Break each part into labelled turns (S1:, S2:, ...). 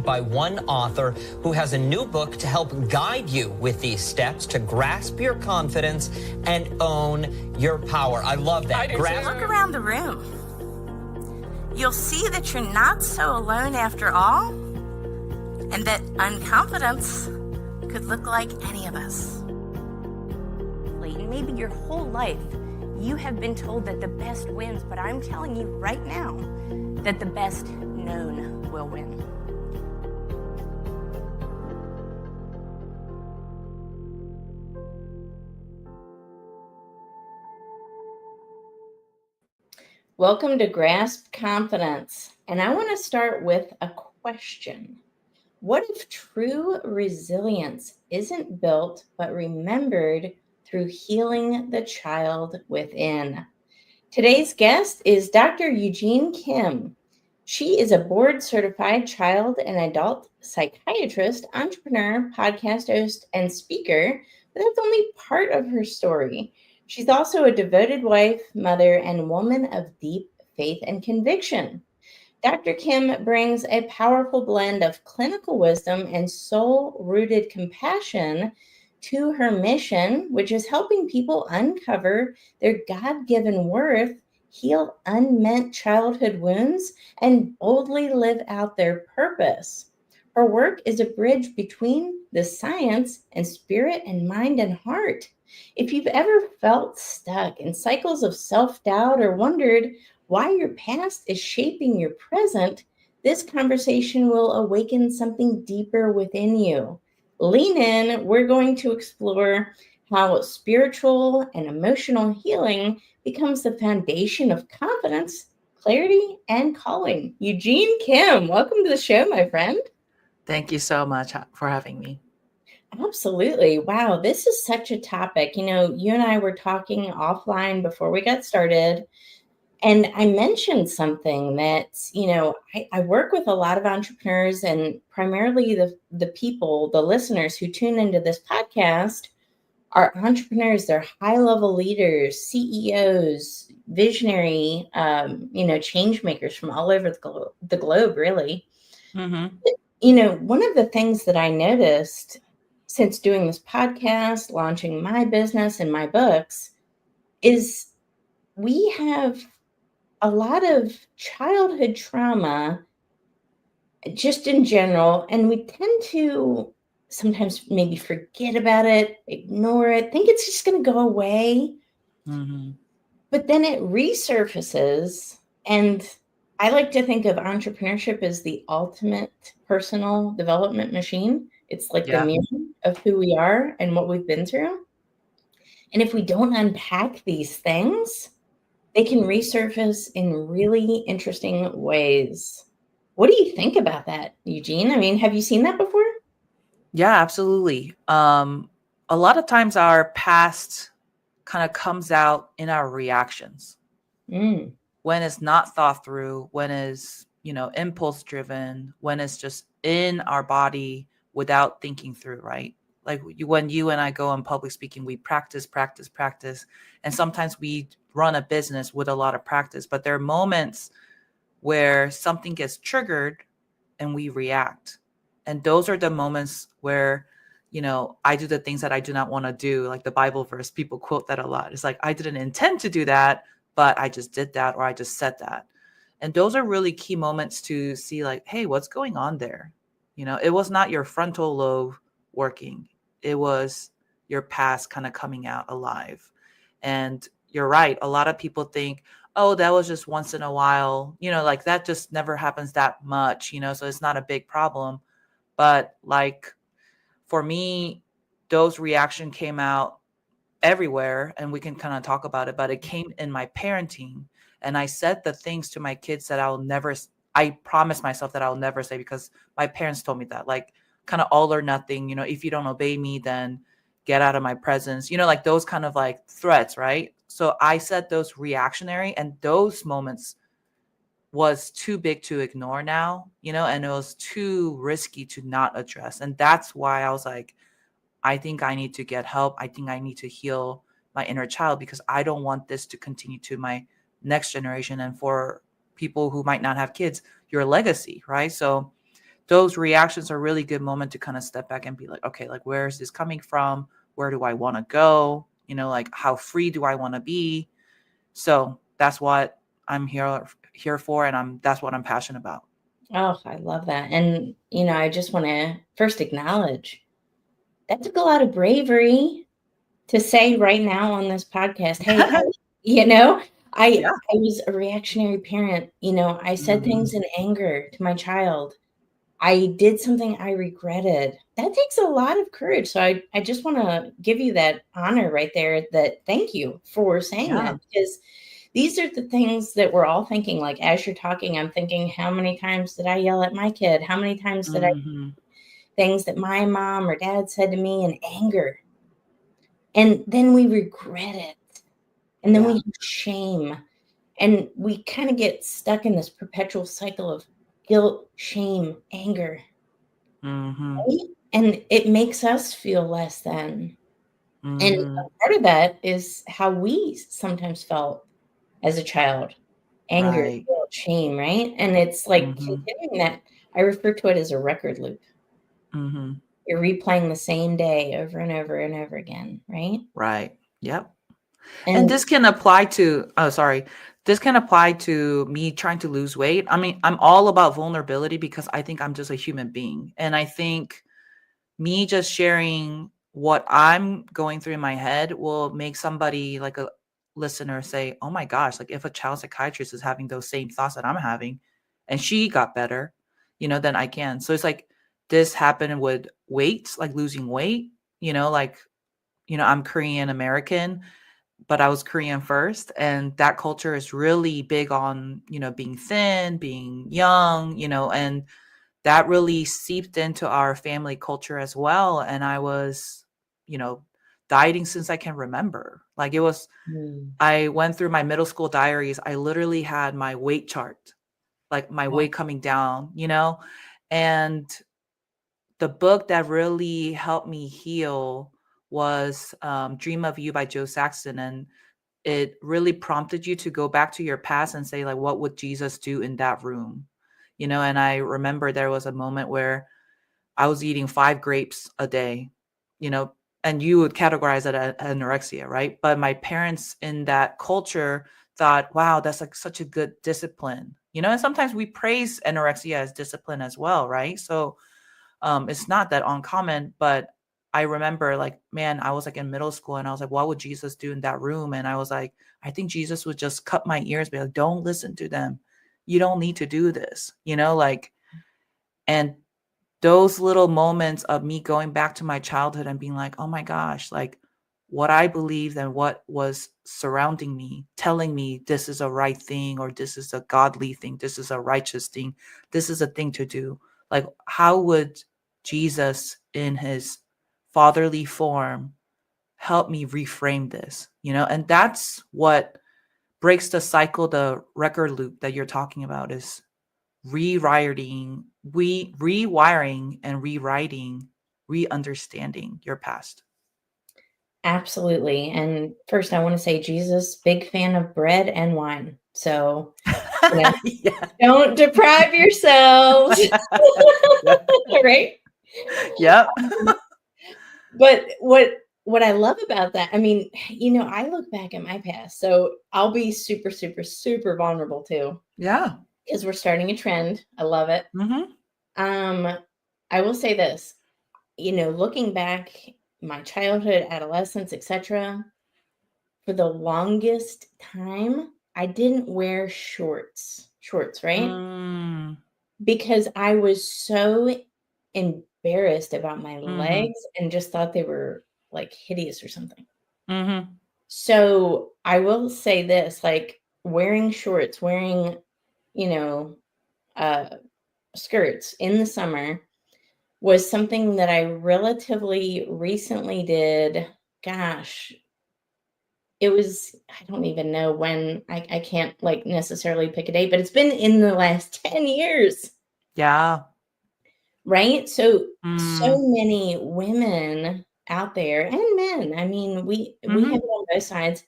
S1: by one author who has a new book to help guide you with these steps to grasp your confidence and own your power. I love that.
S2: Look around the room. You'll see that you're not so alone after all, and that unconfidence could look like any of us.
S3: Maybe your whole life you have been told that the best wins, but I'm telling you right now that the best known will win. Welcome to Grasp Confidence, and I want to start with a question. What if true resilience isn't built but remembered through healing the child within? Today's guest is Dr. Uejin Kim. She is a board-certified child and adult psychiatrist, entrepreneur, podcast host, and speaker, but that's only part of her story. She's also a devoted wife, mother, and woman of deep faith and conviction. Dr. Kim brings a powerful blend of clinical wisdom and soul-rooted compassion to her mission, which is helping people uncover their God-given worth, heal unmet childhood wounds, and boldly live out their purpose. Her work is a bridge between the science and spirit and mind and heart. If you've ever felt stuck in cycles of self-doubt or wondered why your past is shaping your present, this conversation will awaken something deeper within you. Lean in. We're going to explore how spiritual and emotional healing becomes the foundation of confidence, clarity, and calling. Uejin Kim, welcome to the show, my friend.
S4: Thank you so much for having me.
S3: Absolutely. Wow, this is such a topic. You know, you and I were talking offline before we got started, and I mentioned something that, I work with a lot of entrepreneurs, and primarily the people, the listeners who tune into this podcast are entrepreneurs. They're high-level leaders, CEOs, visionary, change makers from all over the globe, really. Mm-hmm. One of the things that I noticed since doing this podcast, launching my business and my books, is we have a lot of childhood trauma just in general, and we tend to sometimes maybe forget about it, ignore it, think it's just going to go away. Mm-hmm. But then it resurfaces, and I like to think of entrepreneurship as the ultimate personal development machine. It's like the mirror of who we are and what we've been through. And if we don't unpack these things, they can resurface in really interesting ways. What do you think about that, Uejin? I mean, have you seen that before?
S4: Yeah, absolutely. A lot of times our past kind of comes out in our reactions. When it's not thought through, when it's, impulse driven, when it's just in our body without thinking through, right? Like when you and I go on public speaking, we practice. And sometimes we run a business with a lot of practice, but there are moments where something gets triggered and we react. And those are the moments where, I do the things that I do not want to do. Like the Bible verse, people quote that a lot. It's like, I didn't intend to do that, but I just did that, or I just said that. And those are really key moments to see like, hey, what's going on there? It was not your frontal lobe working. It was your past kind of coming out alive. And you're right. A lot of people think, oh, that was just once in a while, like that just never happens that much, so it's not a big problem. But like for me, those reactions came out everywhere, and we can kind of talk about it, but it came in my parenting. And I said the things to my kids that I promised myself that I'll never say, because my parents told me that, like kind of all or nothing, if you don't obey me, then get out of my presence, like those kind of like threats, right? So I said those reactionary, and those moments was too big to ignore now, and it was too risky to not address. And that's why I was like, I think I need to get help. I think I need to heal my inner child, because I don't want this to continue to my next generation. And for people who might not have kids, your legacy, right? So those reactions are a really good moment to kind of step back and be like, okay, like, where is this coming from? Where do I want to go? You know, like, how free do I want to be? So that's what I'm here for. And that's what I'm passionate about.
S3: Oh, I love that. And, I just want to first acknowledge that took a lot of bravery to say right now on this podcast, hey,
S4: Yeah.
S3: I was a reactionary parent. I said things in anger to my child. I did something I regretted. That takes a lot of courage. So I just want to give you that honor right there, that thank you for saying
S4: Yeah.
S3: that, because these are the things that we're all thinking. Like, as you're talking, I'm thinking, how many times did I yell at my kid? How many times did I things that my mom or dad said to me in anger? And then we regret it. And then we have shame. And we kind of get stuck in this perpetual cycle of guilt, shame, anger. Right? And it makes us feel less than. And part of that is how we sometimes felt as a child. Anger,
S4: Right.
S3: guilt, shame, right? And it's like continuing that. I refer to it as a record loop. You're replaying the same day over and over and over again, right?
S4: Right. Yep. And this can apply to, this can apply to me trying to lose weight. I mean, I'm all about vulnerability because I think I'm just a human being. And I think me just sharing what I'm going through in my head will make somebody, like a listener, say, oh my gosh, like, if a child psychiatrist is having those same thoughts that I'm having and she got better, then I can. So it's like, this happened with weight, like losing weight, like, I'm Korean American, but I was Korean first. And that culture is really big on, being thin, being young, and that really seeped into our family culture as well. And I was, dieting since I can remember. Like, it was, I went through my middle school diaries. I literally had my weight chart, like my weight coming down, and the book that really helped me heal was Dream of You by Joe Saxton. And it really prompted you to go back to your past and say, like, what would Jesus do in that room? And I remember there was a moment where I was eating 5 grapes a day, and you would categorize it as anorexia, right? But my parents in that culture thought, wow, that's like such a good discipline, and sometimes we praise anorexia as discipline as well, right? So it's not that uncommon, but I remember, like, man, I was like in middle school and I was like, what would Jesus do in that room? And I was like, I think Jesus would just cut my ears, be like, don't listen to them. You don't need to do this, like, and those little moments of me going back to my childhood and being like, oh my gosh, like, what I believed and what was surrounding me, telling me this is a right thing, or this is a godly thing, this is a righteous thing, this is a thing to do. Like, how would Jesus in his fatherly form help me reframe this, and that's what breaks the cycle, the record loop that you're talking about, is rewiring and rewriting, re-understanding your past.
S3: Absolutely. And first, I want to say, Jesus, big fan of bread and wine. So don't deprive yourselves. Right?
S4: Yep.
S3: But what I love about that, I mean, I look back at my past, so I'll be super, super, super vulnerable too.
S4: Yeah.
S3: Because we're starting a trend. I love it. I will say this, looking back, my childhood, adolescence, etc., for the longest time, I didn't wear shorts, right? Because I was so embarrassed about my legs and just thought they were like hideous or something. So I will say this, like, wearing shorts, wearing, skirts in the summer was something that I relatively recently did. Gosh, it was, I don't even know when. I can't like necessarily pick a date, but it's been in the last 10 years.
S4: Yeah.
S3: Right? So many women out there, and men, I mean, we have it on both sides.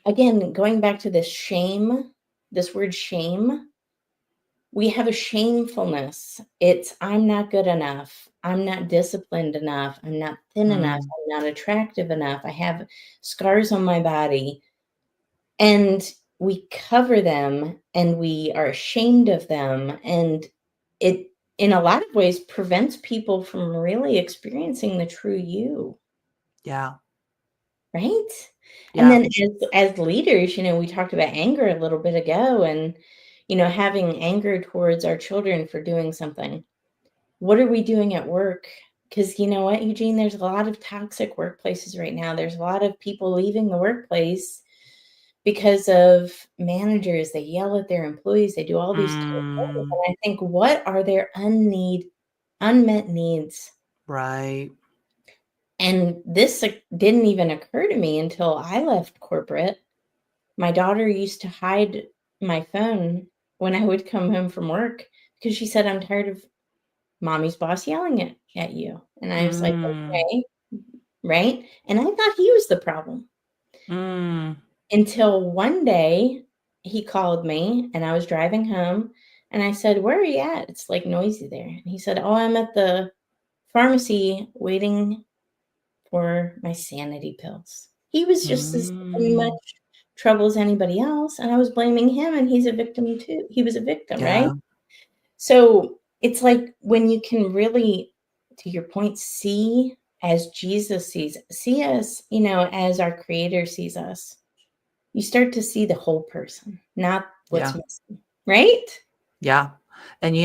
S3: Again, going back to this shame, this word shame, we have a shamefulness. It's, I'm not good enough. I'm not disciplined enough. I'm not thin enough.
S4: Mm,
S3: I'm not attractive enough. I have scars on my body. And we cover them and we are ashamed of them. And it, in a lot of ways, prevents people from really experiencing the true you.
S4: yeah.
S3: Right? And
S4: Yeah.
S3: then as leaders, we talked about anger a little bit ago, and, having anger towards our children for doing something. What are we doing at work? Because you know what, Eugene, there's a lot of toxic workplaces right now. There's a lot of people leaving the workplace because of managers. They yell at their employees. They do all these terrible things.
S4: Mm,
S3: And I think, what are their unmet needs?
S4: right.
S3: And this didn't even occur to me until I left corporate. My daughter used to hide my phone when I would come home from work because she said, I'm tired of mommy's boss yelling at you. And I was like,
S4: Mm,
S3: okay, right? And I thought he was the problem
S4: mm,
S3: until one day he called me and I was driving home and I said, where are you at? It's like noisy there. And he said, oh, I'm at the pharmacy waiting for my sanity pills. He was just as much
S4: mm.
S3: trouble as anybody else, and I was blaming him, and he's a victim too. He was a victim, right?
S4: Yeah.
S3: So it's like when you can really, to your point, see as Jesus see us, as our Creator sees us. You start to see the whole person, not what's
S4: Yeah.
S3: missing, right?
S4: Yeah. And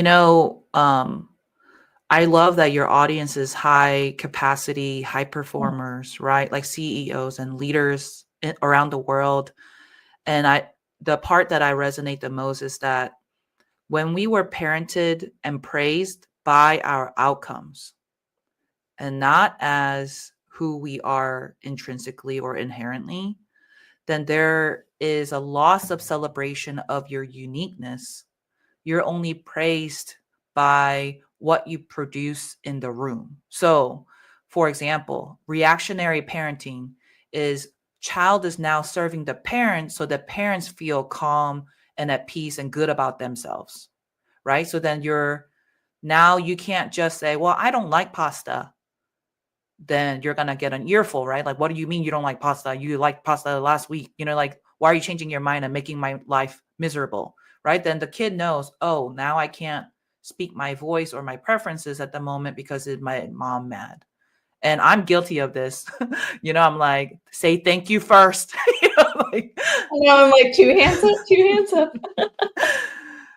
S4: I love that your audience is high capacity, high performers, right? Like CEOs and leaders around the world. And the part that I resonate the most is that when we were parented and praised by our outcomes and not as who we are intrinsically or inherently, then there is a loss of celebration of your uniqueness. You're only praised by what you produce in the room. So, for example, reactionary parenting is child is now serving the parent so the parents feel calm and at peace and good about themselves, right? So then you can't just say, well, I don't like pasta. Then you're going to get an earful, right? Like, what do you mean you don't like pasta? You liked pasta last week. Like, why are you changing your mind and making my life miserable, right? Then the kid knows, oh, now I can't speak my voice or my preferences at the moment because it made mom mad. And I'm guilty of this. I'm like, say thank you first. Like,
S3: I'm like, two hands up, two hands up.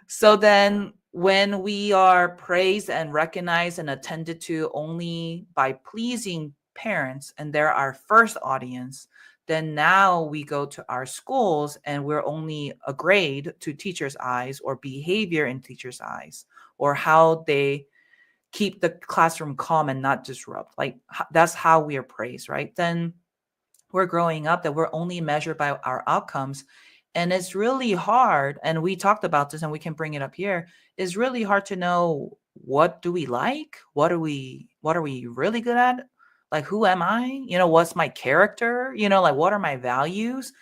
S4: so then when we are praised and recognized and attended to only by pleasing parents, and they're our first audience, then now we go to our schools and we're only a grade to teachers' eyes or behavior in teachers' eyes or how they keep the classroom calm and not disrupt. Like that's how we are praised, right? Then we're growing up that we're only measured by our outcomes. And it's really hard. And we talked about this and we can bring it up here. It's really hard to know, what do we like? What are we really good at? Like, who am I? What's my character? Like, what are my values?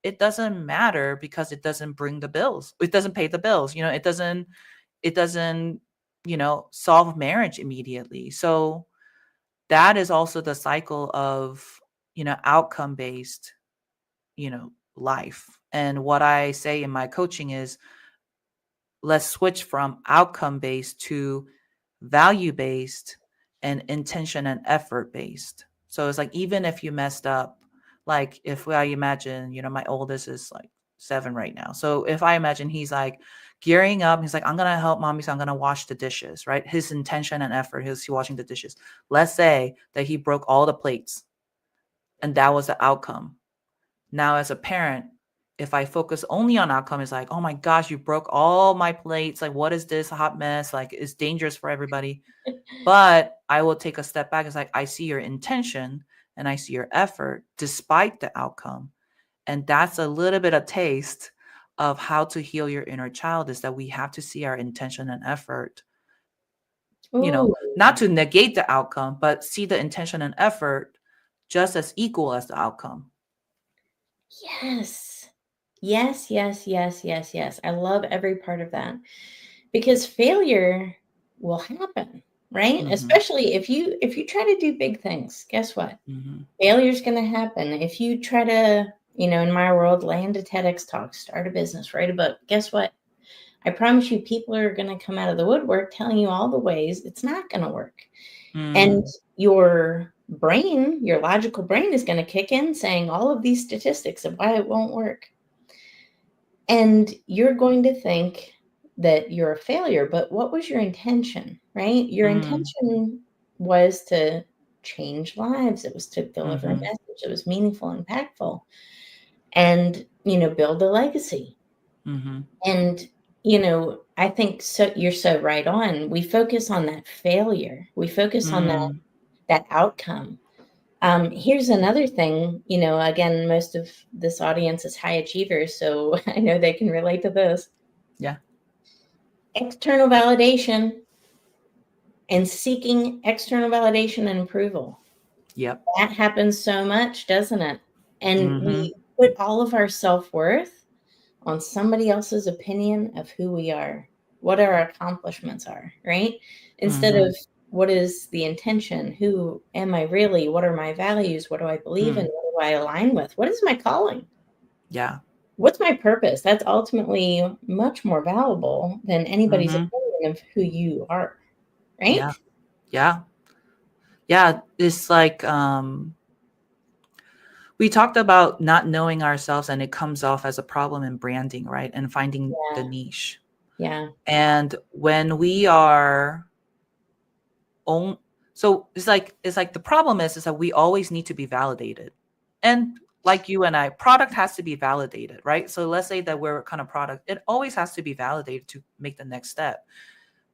S4: It doesn't matter because it doesn't bring the bills. It doesn't pay the bills. It doesn't, solve marriage immediately. So that is also the cycle of, outcome based, life. And what I say in my coaching is, let's switch from outcome based to value based and intention and effort based. So it's like, even if you messed up, like if I imagine, my oldest is like 7 right now. So if I imagine he's like gearing up, he's like, I'm going to help mommy. So I'm going to wash the dishes, right? His intention and effort, he's washing the dishes. Let's say that he broke all the plates and that was the outcome. Now, as a parent, if I focus only on outcome, it's like, oh my gosh, you broke all my plates. Like, what is this hot mess? Like, it's dangerous for everybody. But I will take a step back. It's like, I see your intention and I see your effort despite the outcome. And that's a little bit of taste of how to heal your inner child, is that we have to see our intention and effort,
S3: Ooh.
S4: not to negate the outcome, but see the intention and effort just as equal as the outcome.
S3: Yes. Yes, yes, yes, yes, yes. I love every part of that. because failure will happen, right?
S4: Mhm.
S3: Especially if you try to do big things, guess what?
S4: Mhm.
S3: Failure's going to happen. If you try to, in my world, land a TEDx talk, start a business, write a book, guess what? I promise you, people are going to come out of the woodwork telling you all the ways it's not going to work. And your brain, your logical brain, is going to kick in saying all of these statistics of why it won't work. And you're going to think that you're a failure. But what was your intention, right? Your intention was to change lives. It was to deliver a message that was meaningful and impactful, and, build a legacy. And, I think so. You're so right on. We focus on that failure. We focus on that outcome. Here's another thing, again, most of this audience is high achievers, so I know they can relate to this.
S4: Yeah.
S3: External validation and seeking external validation and approval.
S4: Yep.
S3: That happens so much, doesn't it? And we put all of our self-worth on somebody else's opinion of who we are, what our accomplishments are, right? Instead of what is the intention? Who am I really? What are my values? What do I believe in? What do I align with? What is my calling?
S4: Yeah.
S3: What's my purpose? That's ultimately much more valuable than anybody's opinion of who you are, right?
S4: Yeah. Yeah. Yeah. It's like, we talked about not knowing ourselves, and it comes off as a problem in branding, right? And finding the niche.
S3: Yeah.
S4: And when we are so it's like the problem is that we always need to be validated. And like you and I, product has to be validated, right? So let's say that we're a kind of product, it always has to be validated to make the next step.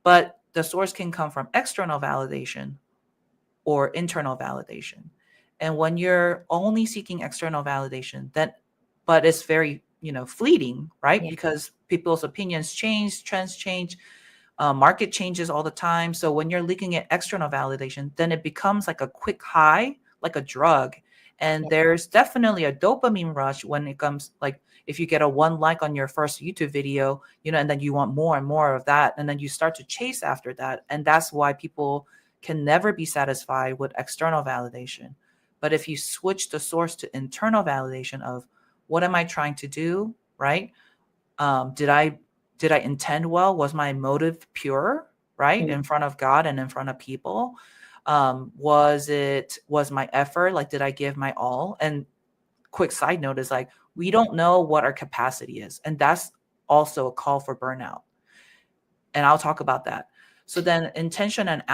S4: But the source can come from external validation or internal validation. And when you're only seeking external validation, but it's very, fleeting, right?
S3: Yeah.
S4: Because people's opinions change, trends change, market changes all the time. So when you're looking at external validation, then it becomes like a quick high, like a drug. And there's definitely a dopamine rush when it comes, like if you get a 1 like on your first YouTube video, and then you want more and more of that. And then you start to chase after that. And that's why people can never be satisfied with external validation. But if you switch the source to internal validation of what am I trying to do, right? Did I intend well? Was my motive pure, right? In front of God and in front of people? Was my effort, like, did I give my all? And quick side note is like, we don't know what our capacity is. And that's also a call for burnout. And I'll talk about that. So then intention and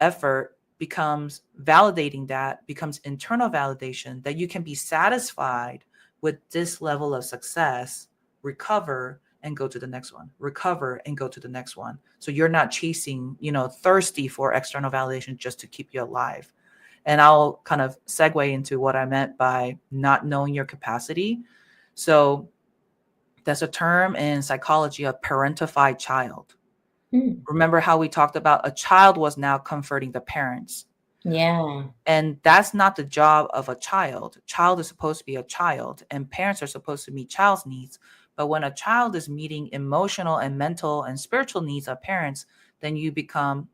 S4: effort becomes validating, that becomes internal validation, that you can be satisfied with this level of success, recover, and go to the next one, recover and go to the next one. So you're not chasing, thirsty for external validation just to keep you alive. And I'll kind of segue into what I meant by not knowing your capacity. So that's a term in psychology, a parentified child. Remember how we talked about a child was now comforting the parents.
S3: Yeah.
S4: And that's not the job of a child. Child is supposed to be a child, and parents are supposed to meet child's needs. But when a child is meeting emotional and mental and spiritual needs of parents, then you become,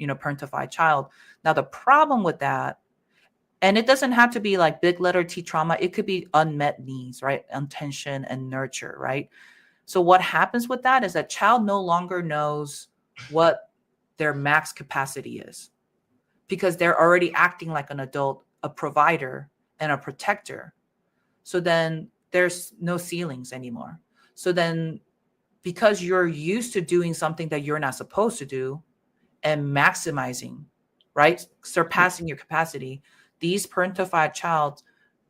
S4: parentified child. Now, the problem with that, and it doesn't have to be like big letter T trauma. It could be unmet needs, right? Attention and nurture, right? So what happens with that is that child no longer knows what their max capacity is, because they're already acting like an adult, a provider and a protector. So then there's no ceilings anymore. So then, because you're used to doing something that you're not supposed to do and maximizing, right? Surpassing your capacity, these parentified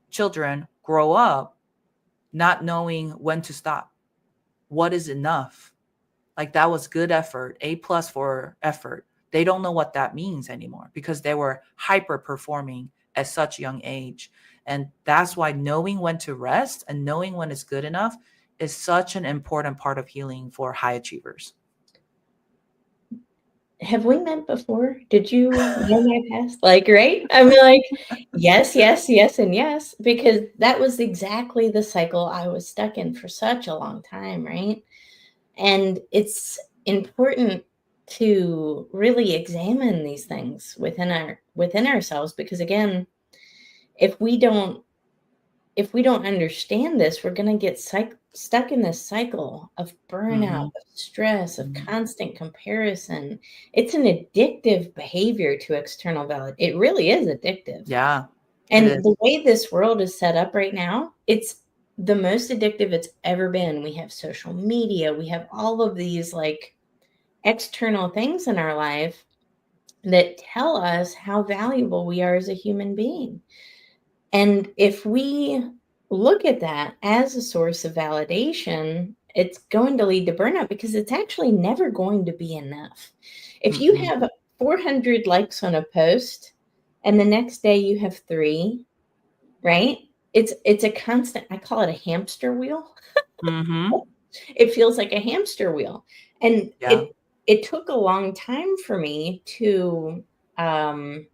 S4: children grow up not knowing when to stop. What is enough? Like, that was good effort, A+ for effort. They don't know what that means anymore because they were hyper performing at such young age. And that's why knowing when to rest and knowing when it's good enough is such an important part of healing for high achievers.
S3: Have we met before? Did you know my past? Like, right? I'm like, yes, yes, yes, and yes, because that was exactly the cycle I was stuck in for such a long time, right? And it's important to really examine these things within ourselves, because again, if we don't understand this, we're going to get stuck in this cycle of burnout, of stress, of constant comparison. It's an addictive behavior to external validation. It really is addictive.
S4: Yeah.
S3: And the way this world is set up right now, it's the most addictive it's ever been. We have social media, we have all of these like external things in our life that tell us how valuable we are as a human being. And if we look at that as a source of validation, it's going to lead to burnout, because it's actually never going to be enough. If you have 400 likes on a post and the next day you have 3, right? It's a constant, I call it a hamster wheel. It feels like a hamster wheel. And it took a long time for me to, how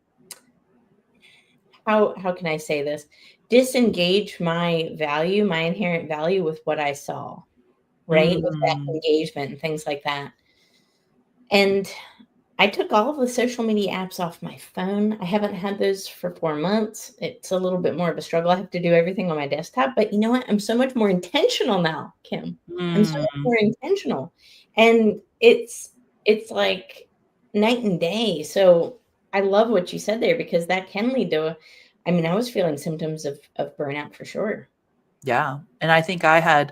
S3: can I say this? Disengage my value, my inherent value with what I saw, right? With that engagement and things like that. And I took all of the social media apps off my phone. I haven't had those for 4 months. It's a little bit more of a struggle. I have to do everything on my desktop, but you know what? I'm so much more intentional now, Kim. I'm so much more intentional. And it's like night and day. So I love what you said there, because that can lead to, I was feeling symptoms of burnout for sure.
S4: Yeah. And I think I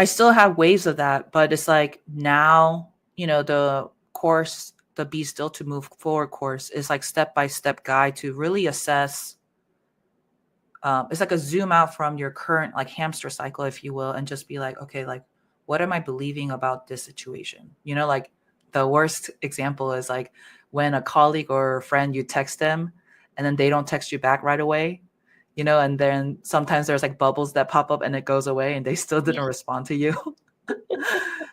S4: still have waves of that, but it's like now, the course, the Be Still to Move Forward course is like step-by-step guide to really assess. It's like a zoom out from your current like hamster cycle, if you will, and just be like, okay, like, what am I believing about this situation? Like the worst example is like when a colleague or a friend, you text them and then they don't text you back right away, and then sometimes there's like bubbles that pop up and it goes away and they still didn't respond to you.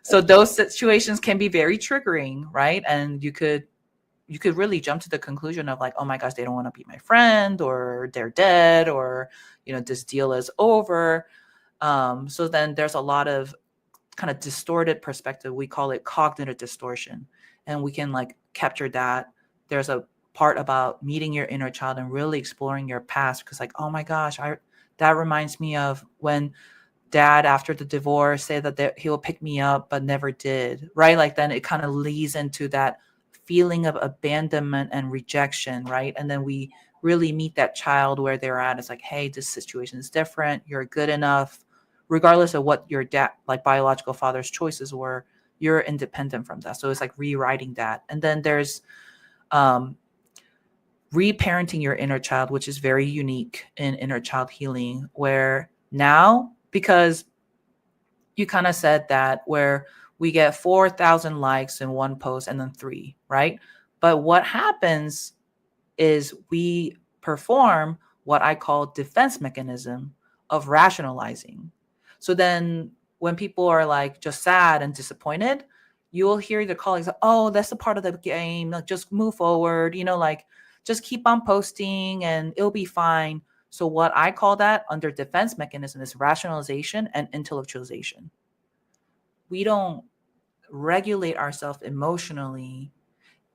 S4: So those situations can be very triggering, right? And you could really jump to the conclusion of like, oh my gosh, they don't want to be my friend, or they're dead, or, this deal is over. So then there's a lot of kind of distorted perspective. We call it cognitive distortion. And we can like capture that. There's a part about meeting your inner child and really exploring your past, because like, oh my gosh, that reminds me of when Dad, after the divorce, said that he will pick me up, but never did, right? Like then it kind of leads into that feeling of abandonment and rejection, right? And then we really meet that child where they're at. It's like, hey, this situation is different. You're good enough, regardless of what your dad, like biological father's choices were. You're independent from that. So it's like rewriting that. And then there's reparenting your inner child, which is very unique in inner child healing, where now, because you kind of said that, where we get 4,000 likes in one post and then 3, right? But what happens is we perform what I call defense mechanism of rationalizing. So then when people are like just sad and disappointed, you will hear the colleagues, oh, that's a part of the game. Like, just move forward, like just keep on posting and it'll be fine. So what I call that under defense mechanism is rationalization and intellectualization. We don't regulate ourselves emotionally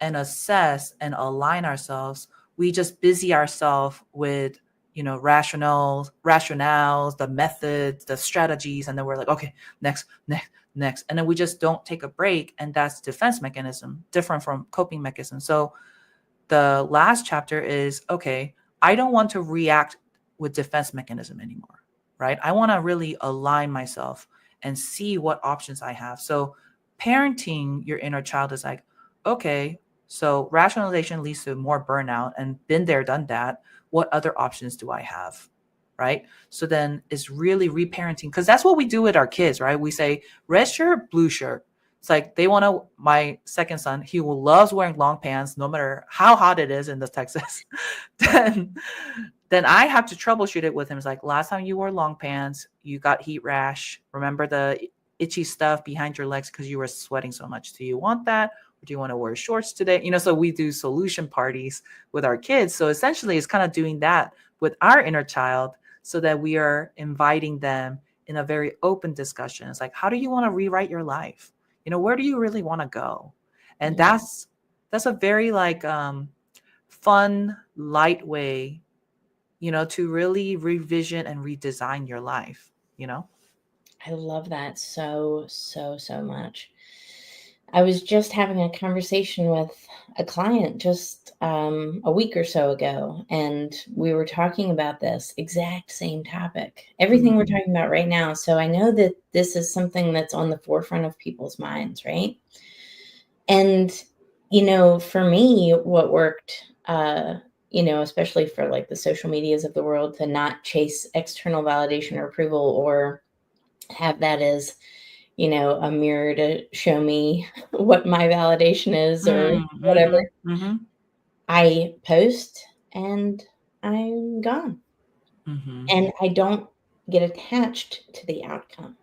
S4: and assess and align ourselves. We just busy ourselves with, rationales, the methods, the strategies. And then we're like, okay, next. And then we just don't take a break. And that's defense mechanism, different from coping mechanism. So the last chapter is, okay, I don't want to react with defense mechanism anymore, right? I want to really align myself and see what options I have. So parenting your inner child is like, okay, so rationalization leads to more burnout, and been there, done that. What other options do I have? Right? So then it's really reparenting, because that's what we do with our kids, right? We say red shirt, blue shirt. It's like they want to, my second son, he loves wearing long pants, no matter how hot it is in the Texas. Then I have to troubleshoot it with him. It's like, last time you wore long pants, you got heat rash. Remember the itchy stuff behind your legs because you were sweating so much. Do you want that? Or do you want to wear shorts today? So we do solution parties with our kids. So essentially it's kind of doing that with our inner child, so that we are inviting them in a very open discussion. It's like, how do you want to rewrite your life? where do you really want to go? And that's a very like fun, light way, to really revision and redesign your life,
S3: I love that so much. I was just having a conversation with a client just a week or so ago, and we were talking about this exact same topic, everything we're talking about right now. So I know that this is something that's on the forefront of people's minds, right? And, for me, what worked, especially for like the social medias of the world, to not chase external validation or approval or have that as, a mirror to show me what my validation is or whatever. I post and I'm gone. And I don't get attached to the outcome.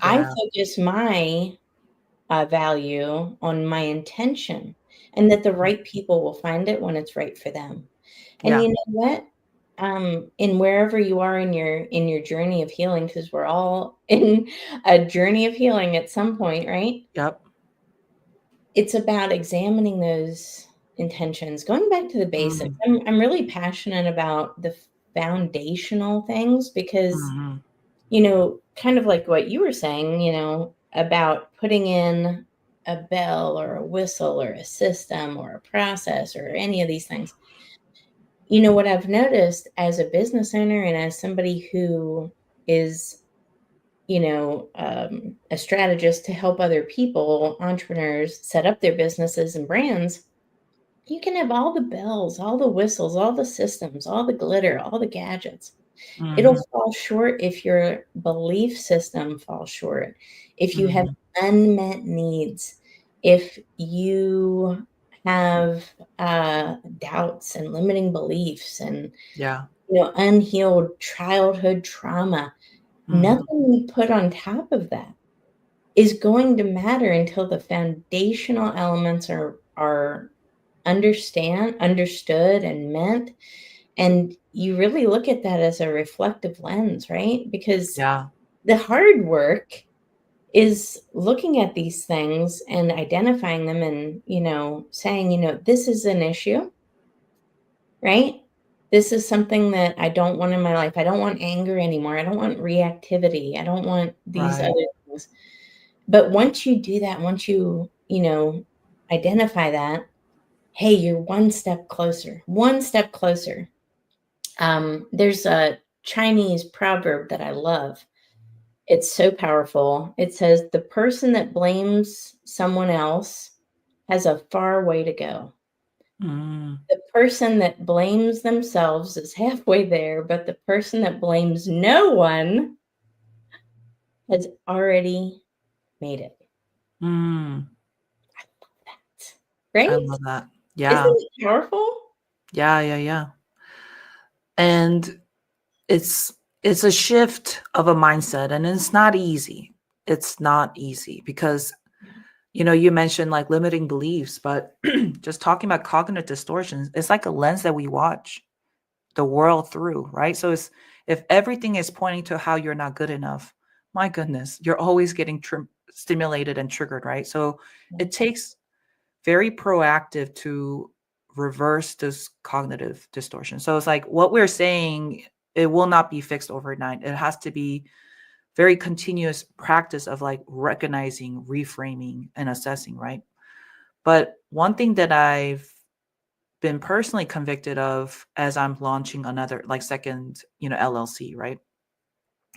S3: I focus my value on my intention, and that the right people will find it when it's right for them. And you know what? In wherever you are in your journey of healing, because we're all in a journey of healing at some point, right?
S4: Yep.
S3: It's about examining those intentions, going back to the basics. I'm really passionate about the foundational things because, kind of like what you were saying, about putting in a bell or a whistle or a system or a process or any of these things. What I've noticed as a business owner and as somebody who is, a strategist to help other people, entrepreneurs, set up their businesses and brands, you can have all the bells, all the whistles, all the systems, all the glitter, all the gadgets. It'll fall short if your belief system falls short, if you have unmet needs, if you have doubts and limiting beliefs and unhealed childhood trauma. Nothing we put on top of that is going to matter until the foundational elements are understood and meant. And you really look at that as a reflective lens, right? Because the hard work is looking at these things and identifying them and, saying, this is an issue, right? This is something that I don't want in my life. I don't want anger anymore. I don't want reactivity. I don't want these other things. But once you do that, once you, identify that, hey, you're one step closer, one step closer. There's a Chinese proverb that I love. It's so powerful. It says, the person that blames someone else has a far way to go. The person that blames themselves is halfway there, but the person that blames no one has already made it. I love that. Right?
S4: I love that. Yeah.
S3: Isn't it powerful?
S4: Yeah. And it's a shift of a mindset, and it's not easy. It's not easy because, you mentioned like limiting beliefs, but just talking about cognitive distortions, it's like a lens that we watch the world through, right? So if everything is pointing to how you're not good enough, my goodness, you're always getting stimulated and triggered, right? So it takes very proactive to reverse this cognitive distortion. So it's like what we're saying, it will not be fixed overnight. It has to be very continuous practice of like recognizing, reframing, and assessing, right? But one thing that I've been personally convicted of as I'm launching another like second, LLC, right?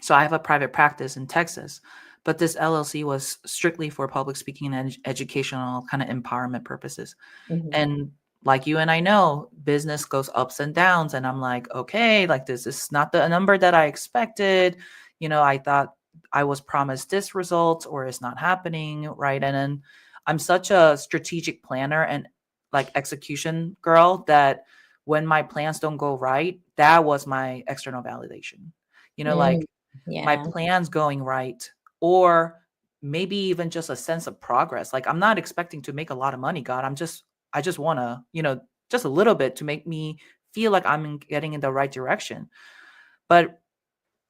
S4: So I have a private practice in Texas, but this LLC was strictly for public speaking and educational kind of empowerment purposes. And like you and I know, business goes ups and downs. And I'm like, okay, like this is not the number that I expected. I thought I was promised this result or it's not happening, right? And then I'm such a strategic planner and like execution girl that when my plans don't go right, that was my external validation. My plans going right, or maybe even just a sense of progress. Like I'm not expecting to make a lot of money, God. I just want to, just a little bit to make me feel like I'm getting in the right direction. But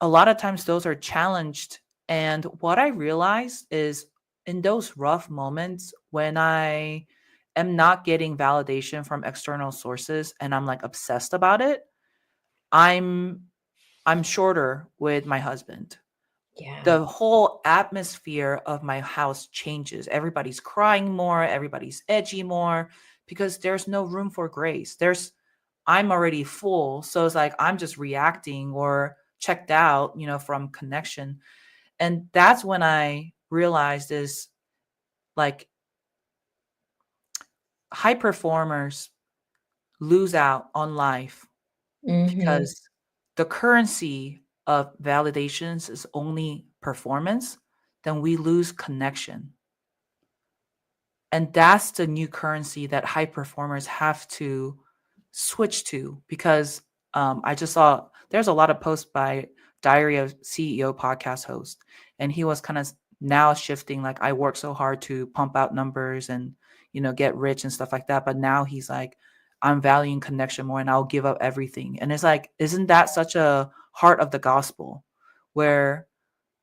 S4: a lot of times those are challenged. And what I realized is in those rough moments when I am not getting validation from external sources and I'm like obsessed about it, I'm shorter with my husband.
S3: Yeah.
S4: The whole atmosphere of my house changes. Everybody's crying more, everybody's edgy more because there's no room for grace. I'm already full, so it's like I'm just reacting or checked out, from connection. And that's when I realized is like high performers lose out on life
S3: Mm-hmm.
S4: because the currency of validations is only performance, then we lose connection. And that's the new currency that high performers have to switch to because I just saw there's a lot of posts by Diary of CEO podcast host, and he was kind of now shifting like I work so hard to pump out numbers and get rich and stuff like that, but now he's like I'm valuing connection more and I'll give up everything. And it's like, isn't that such a heart of the gospel where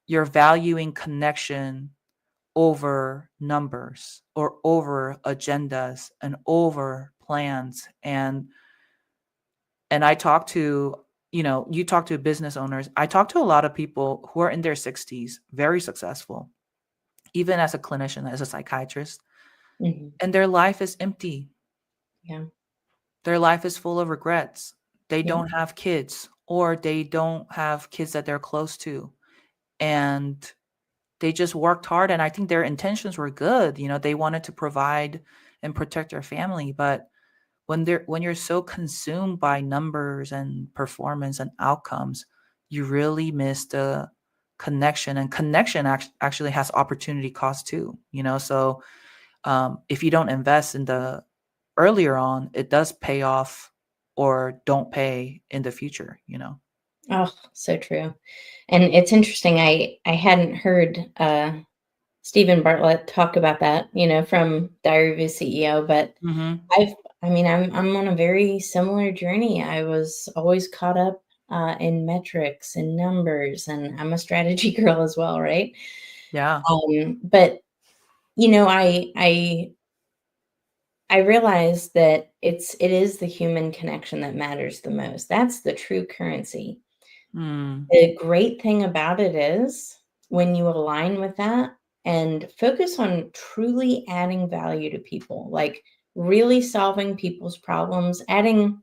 S4: you're valuing connection over numbers or over agendas and over plans? And I talk to, you talk to business owners. I talk to a lot of people who are in their 60s, very successful, even as a clinician, as a psychiatrist,
S3: Mm-hmm.
S4: and their life is empty.
S3: Yeah.
S4: Their life is full of regrets. They
S3: Yeah.
S4: don't have kids, or they don't have kids that they're close to. And they just worked hard. And I think their intentions were good. They wanted to provide and protect their family. But when you're so consumed by numbers and performance and outcomes, you really miss the connection. And connection actually has opportunity cost too. So if you don't invest in the earlier on, it does pay off or don't pay in the future.
S3: Oh, so true. And it's interesting. I hadn't heard Stephen Bartlett talk about that, from Diary of a CEO, but
S4: Mm-hmm.
S3: I'm on a very similar journey. I was always caught up in metrics and numbers, and I'm a strategy girl as well, right?
S4: Yeah.
S3: But I realized that it is the human connection that matters the most. That's the true currency.
S4: Mm.
S3: The great thing about it is when you align with that and focus on truly adding value to people, like really solving people's problems, adding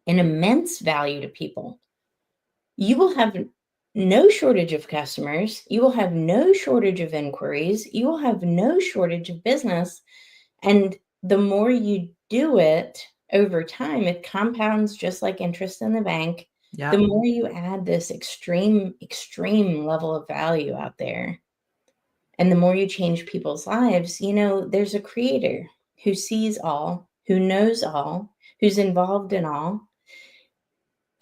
S3: an immense value to people, you will have no shortage of customers. You will have no shortage of inquiries. You will have no shortage of business. And the more you do it over time, it compounds just like interest in the bank.
S4: Yeah.
S3: The more you add this extreme level of value out there, and the more you change people's lives, there's a creator who sees all, who knows all, who's involved in all.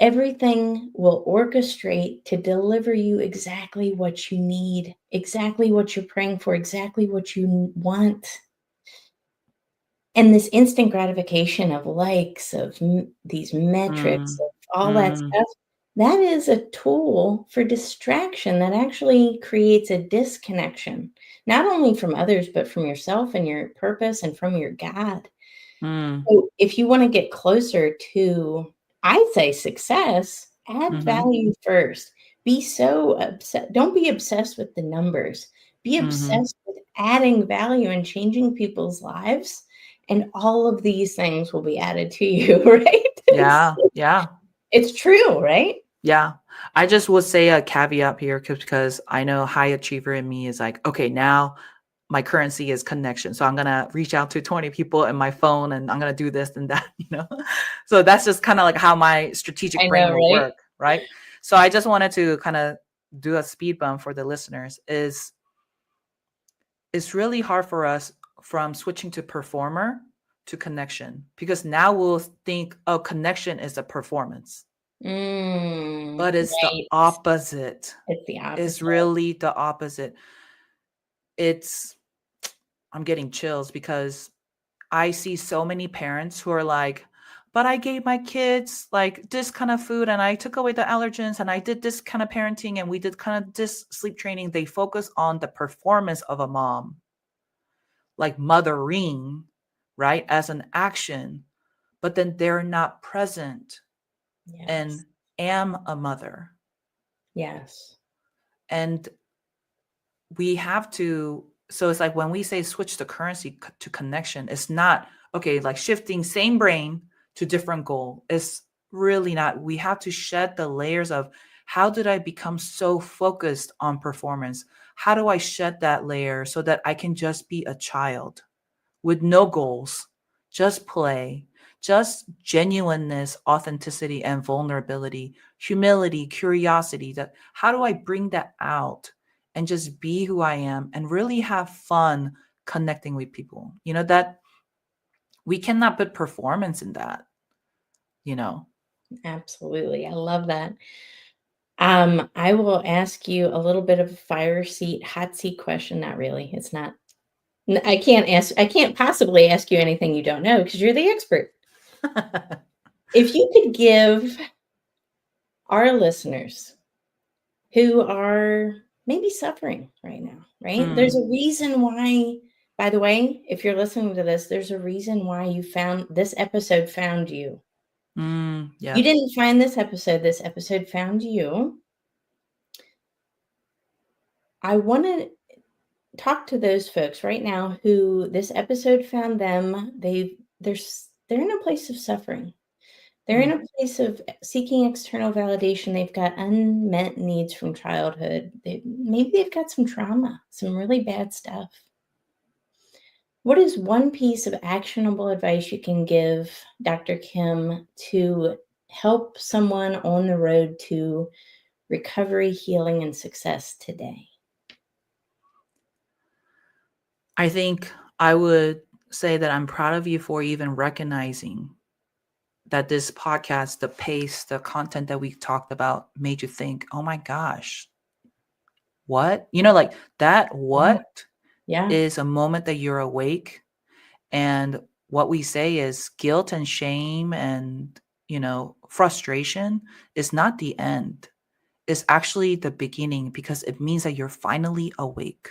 S3: Everything will orchestrate to deliver you exactly what you need, exactly what you're praying for, exactly what you want. And this instant gratification of likes, of these metrics,
S4: Mm.
S3: of all that
S4: Mm.
S3: stuff, that is a tool for distraction that actually creates a disconnection, not only from others, but from yourself and your purpose and from your God.
S4: Mm.
S3: So if you want to get closer to, I'd say, success, add
S4: Mm-hmm.
S3: value first. Be so obsessed. Don't be obsessed with the numbers. Be
S4: Mm-hmm.
S3: obsessed with adding value and changing people's lives. And all of these things will be added to you, right?
S4: Yeah. Yeah.
S3: It's true, right?
S4: Yeah. I just would say a caveat here because I know high achiever in me is like, okay, now my currency is connection. So I'm going to reach out to 20 people in my phone and I'm going to do this and that. So that's just kind of like how my strategic
S3: I
S4: brain
S3: know,
S4: will
S3: right?
S4: work. Right. So I just wanted to kind of do a speed bump for the listeners is it's really hard for us from switching to performer to connection because now we'll think, oh, connection is a performance. But it's the
S3: Right.
S4: opposite.
S3: It's the
S4: It's
S3: opposite.
S4: really the opposite. I'm getting chills because I see so many parents who are like, but I gave my kids like this kind of food and I took away the allergens and I did this kind of parenting and we did kind of this sleep training. They focus on the performance of a mom, like mothering, right, as an action, but then they're not present
S3: Yes.
S4: and am a mother.
S3: Yes.
S4: And we have to, so it's like when we say switch the currency to connection, it's not, okay, like shifting same brain to different goal. It's really not. We have to shed the layers of how did I become so focused on performance? How do I shed that layer so that I can just be a child with no goals, just play, just genuineness, authenticity, and vulnerability, humility, curiosity. That how do I bring that out and just be who I am and really have fun connecting with people? You know, that we cannot put performance in that, you know.
S3: Absolutely. I love that. I will ask you a little bit of a hot seat question. Not really. It's not. I can't possibly ask you anything you don't know because you're the expert. If you could give our listeners who are maybe suffering right now, right? There's a reason why, by the way, if you're listening to this, there's a reason why this episode found you.
S4: Yeah.
S3: You didn't find this episode found you. I want to talk to those folks right now who this episode found them. They're in a place of suffering. They're in a place of seeking external validation. They've got unmet needs from childhood. Maybe they've got some trauma, some really bad stuff. What is one piece of actionable advice you can give, Dr. Kim, to help someone on the road to recovery, healing, and success today?
S4: I think I would say that I'm proud of you for even recognizing that this podcast, the pace, the content that we talked about made you think, oh my gosh, what? You know, like that what is a moment that you're awake. And what we say is guilt and shame and, you know, frustration is not the end. It's actually the beginning because it means that you're finally awake.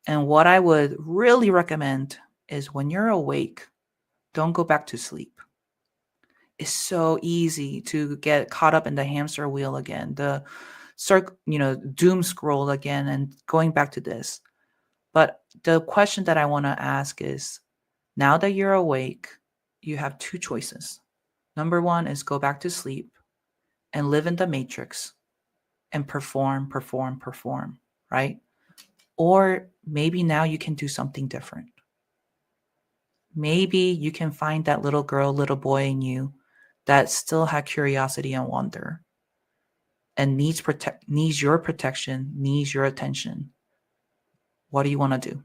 S4: And what I would really recommend is when you're awake, don't go back to sleep. It's so easy to get caught up in the hamster wheel again, the doom scroll again and going back to this. But the question that I want to ask is, now that you're awake, you have two choices. Number one is go back to sleep and live in the matrix and perform, right? Or maybe now you can do something different. Maybe you can find that little girl, little boy in you that still had curiosity and wonder and needs your protection, needs your attention. What do you want to do?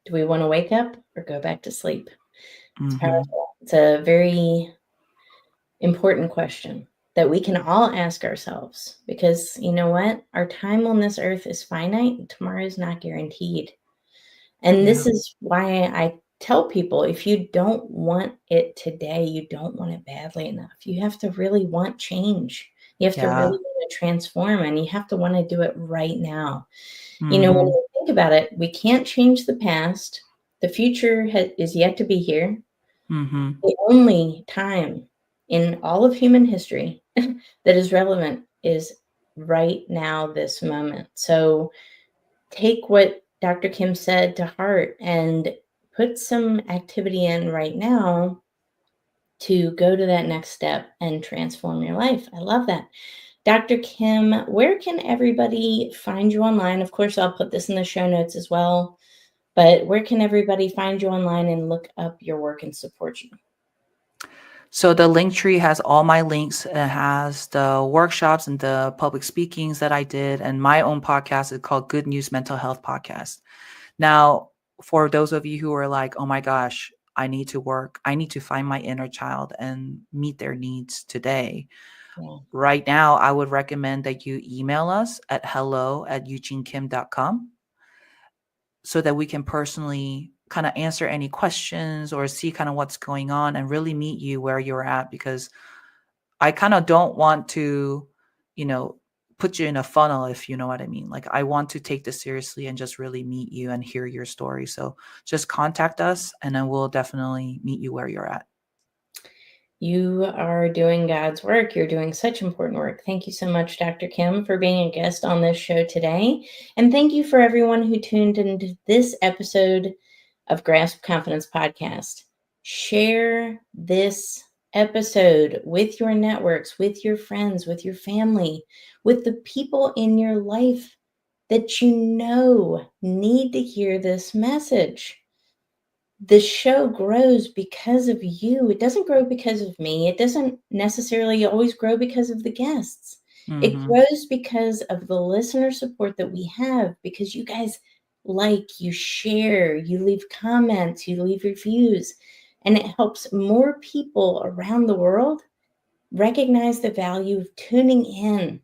S3: Do we want to wake up or go back to sleep? It's
S4: Mm-hmm.
S3: powerful. It's a very important question that we can all ask ourselves because you know what? Our time on this earth is finite and tomorrow is not guaranteed. And this is why I tell people, if you don't want it today, you don't want it badly enough. You have to really want change. You have to really want to transform and you have to want to do it right now. You know, when you think about it, we can't change the past. The future is yet to be here. The only time in all of human history that is relevant is right now, this moment. So take what Dr. Kim said to heart and put some activity in right now to go to that next step and transform your life. I love that. Dr. Kim, where can everybody find you online? Of course, I'll put this in the show notes as well, but where can everybody find you online and look up your work and support you?
S4: So the Linktree has all my links. It has the workshops and the public speakings that I did, and my own podcast is called Good News Mental Health Podcast. Now, for those of you who are like, oh my gosh, I need to work, I need to find my inner child and meet their needs today. Right now, I would recommend that you email us at hello@uejinkim.com so that we can personally kind of answer any questions or see kind of what's going on and really meet you where you're at, because I kind of don't want to, put you in a funnel, if you know what I mean. Like, I want to take this seriously and just really meet you and hear your story. So just contact us and then we'll definitely meet you where you're at.
S3: You are doing God's work. You're doing such important work. Thank you so much, Dr. Kim, for being a guest on this show today. And thank you for everyone who tuned into this episode of Grasp Confidence Podcast. Share this episode with your networks, with your friends, with your family, with the people in your life that you know need to hear this message. The show grows because of you. It doesn't grow because of me. It doesn't necessarily always grow because of the guests. It grows because of the listener support that we have, because you guys you share, you leave comments, you leave reviews, and it helps more people around the world recognize the value of tuning in.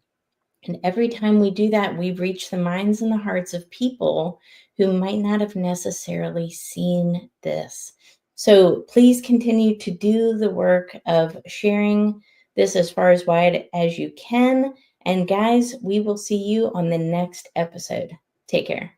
S3: And every time we do that, we reach the minds and the hearts of people who might not have necessarily seen this. So please continue to do the work of sharing this as far as wide as you can. And guys, we will see you on the next episode. Take care.